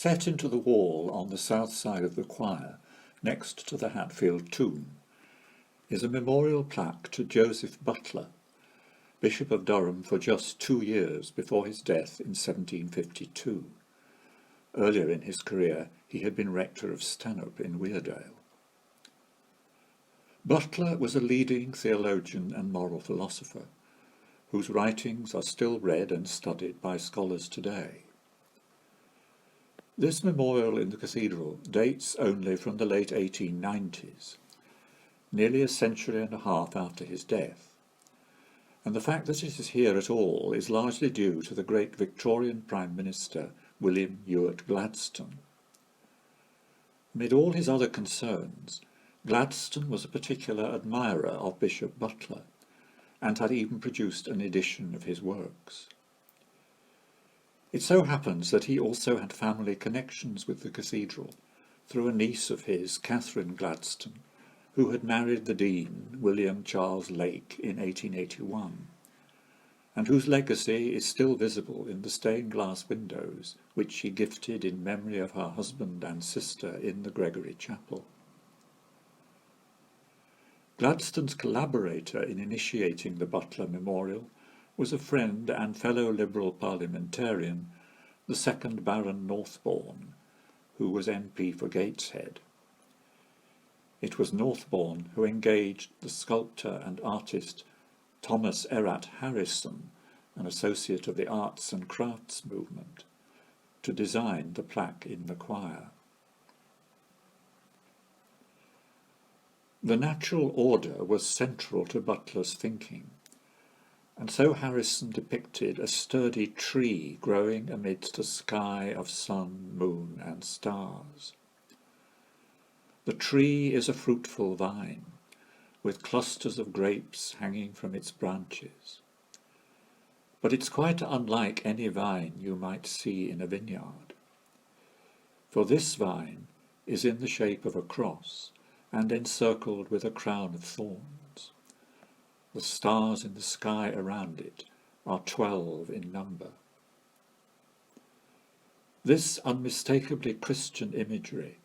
Set into the wall on the south side of the choir, next to the Hatfield tomb, is a memorial plaque to Joseph Butler, Bishop of Durham for just 2 years before his death in 1752. Earlier in his career, he had been rector of Stanhope in Weardale. Butler was a leading theologian and moral philosopher, whose writings are still read and studied by scholars today. This memorial in the cathedral dates only from the late 1890s, nearly a century and a half after his death, and the fact that it is here at all is largely due to the great Victorian Prime Minister William Ewart Gladstone. Amid all his other concerns, Gladstone was a particular admirer of Bishop Butler, and had even produced an edition of his works. It so happens that he also had family connections with the cathedral through a niece of his, Catherine Gladstone, who had married the Dean, William Charles Lake, in 1881, and whose legacy is still visible in the stained glass windows which she gifted in memory of her husband and sister in the Gregory Chapel. Gladstone's collaborator in initiating the Butler Memorial was a friend and fellow Liberal parliamentarian, the 2nd Baron Northbourne, who was MP for Gateshead. It was Northbourne who engaged the sculptor and artist Thomas Erat Harrison, an associate of the arts and crafts movement, to design the plaque in the choir. The natural order was central to Butler's thinking, and so Harrison depicted a sturdy tree growing amidst a sky of sun, moon, and stars. The tree is a fruitful vine, with clusters of grapes hanging from its branches. But it's quite unlike any vine you might see in a vineyard, for this vine is in the shape of a cross and encircled with a crown of thorns. The stars in the sky around it are 12 in number. This unmistakably Christian imagery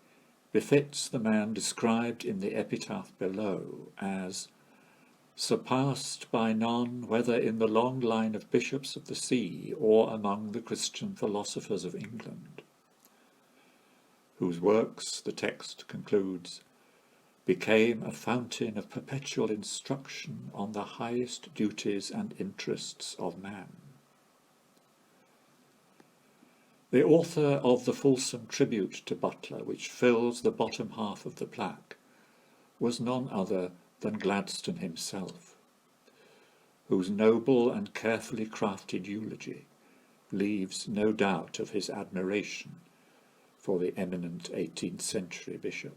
befits the man described in the epitaph below as surpassed by none, whether in the long line of bishops of the sea or among the Christian philosophers of England, whose works, the text concludes, became a fountain of perpetual instruction on the highest duties and interests of man. The author of the fulsome tribute to Butler, which fills the bottom half of the plaque, was none other than Gladstone himself, whose noble and carefully crafted eulogy leaves no doubt of his admiration for the eminent 18th century bishop.